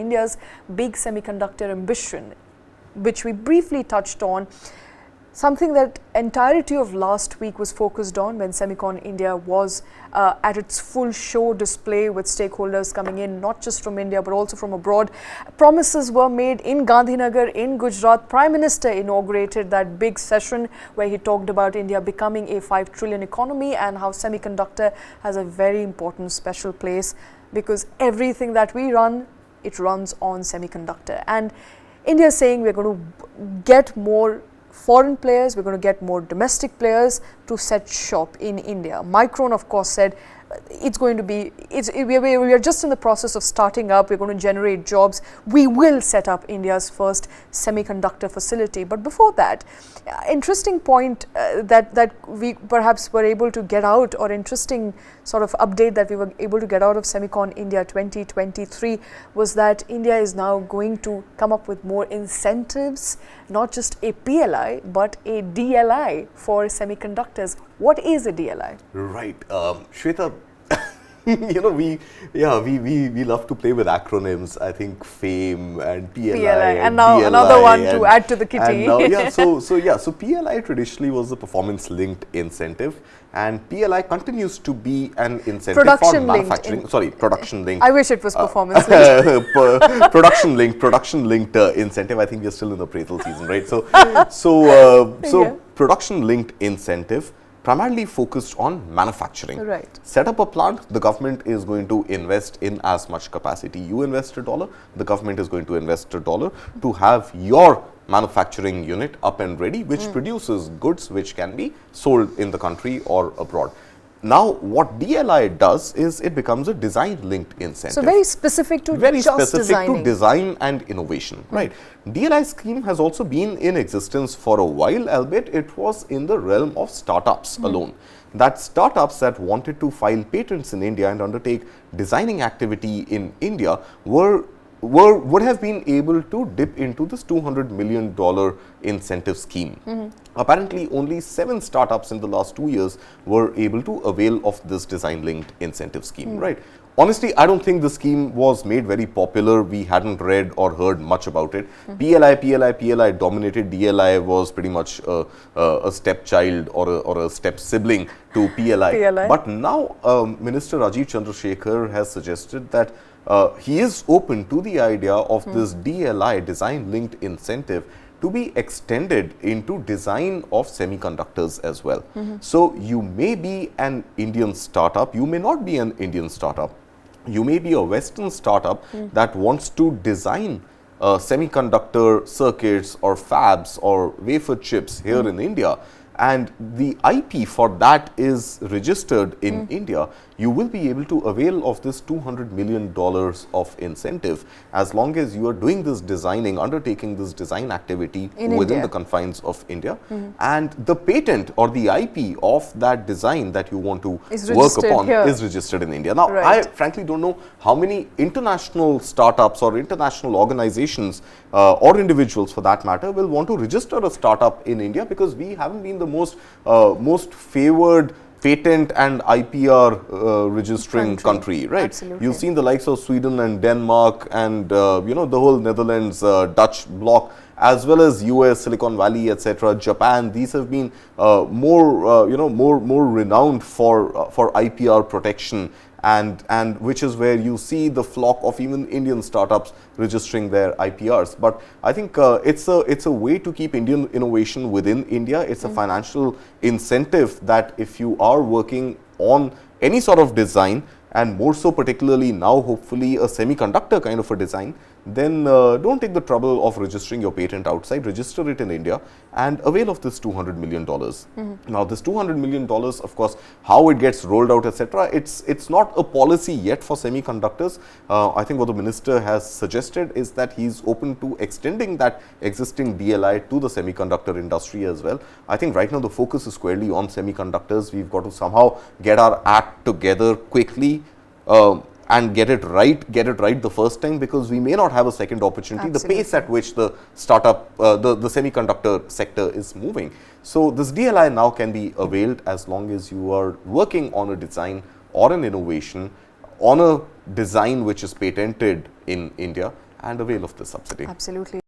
India's big semiconductor ambition, which we briefly touched on. Something that entirety of last week was focused on when Semicon India was at its full show display with stakeholders coming in, not just from India but also from abroad. Promises were made in Gandhinagar in Gujarat. Prime Minister inaugurated that big session where he talked about India becoming a 5 trillion economy and how semiconductor has a very important special place, because everything that we run, it runs on semiconductor. And India is saying we're going to get more foreign players, we're going to get more domestic players to set shop in India. Micron, of course, said it's going to be, we are just in the process of starting up, we're going to generate jobs, we will set up India's first semiconductor facility. But before that, interesting point that we perhaps were able to get out, or interesting sort of update that we were able to get out of Semicon India 2023 was that India is now going to come up with more incentives, not just a PLI but a DLI for semiconductors. What is a DLI? Right, Shweta, we love to play with acronyms. I think FAME and PLI and now DLI another one to add to the kitty. So PLI traditionally was a performance-linked incentive, and PLI continues to be an incentive for manufacturing. Production-linked. I wish it was performance-linked. Production-linked incentive. I think we are still in the appraisal season, right? So production-linked incentive primarily focused on manufacturing. Right. Set up a plant, the government is going to invest in as much capacity. You invest $1, the government is going to invest $1 to have your manufacturing unit up and ready, which produces goods which can be sold in the country or abroad. Now, what DLI does is it becomes a design-linked incentive. So, very specific to to design and innovation, right? DLI scheme has also been in existence for a while, albeit it was in the realm of startups alone. That startups that wanted to file patents in India and undertake designing activity in India would have been able to dip into this $200 million incentive scheme. Apparently, only 7 startups in the last 2 years were able to avail of this design-linked incentive scheme, right? Honestly, I don't think the scheme was made very popular. We hadn't read or heard much about it. PLI dominated. DLI was pretty much a stepchild or a step sibling to PLI. But now, Minister Rajiv Chandrasekhar has suggested that he is open to the idea of this DLI, design-linked incentive, to be extended into design of semiconductors as well. So, you may be an Indian startup, you may not be an Indian startup, you may be a Western startup that wants to design semiconductor circuits or fabs or wafer chips here in India, and the IP for that is registered in India. You will be able to avail of this $200 million of incentive as long as you are doing this designing, undertaking this design activity within the confines of India. And the patent or the IP of that design that you want to work upon is registered in India. Now, I frankly don't know how many international startups or international organizations or individuals for that matter will want to register a startup in India, because we haven't been the most favored patent and IPR registering country, right? Absolutely. You've seen the likes of Sweden and Denmark and the whole Netherlands, Dutch bloc, as well as US, Silicon Valley, etc., Japan. These have been more renowned for IPR protection, and which is where you see the flock of even Indian startups registering their IPRs. But I think it's a way to keep Indian innovation within India. It's a financial incentive that if you are working on any sort of design, and more so particularly now hopefully a semiconductor kind of a design, then don't take the trouble of registering your patent outside, register it in India and avail of this $200 million. Now, this $200 million, of course, how it gets rolled out, etc., it's not a policy yet for semiconductors. I think what the minister has suggested is that he's open to extending that existing DLI to the semiconductor industry as well. I think right now the focus is squarely on semiconductors. We've got to somehow get our act together quickly and get it right the first time, because we may not have a second opportunity. Absolutely. The pace at which the startup, the semiconductor sector is moving. So, this DLI now can be availed as long as you are working on a design or an innovation on a design which is patented in India, and avail of this subsidy. Absolutely.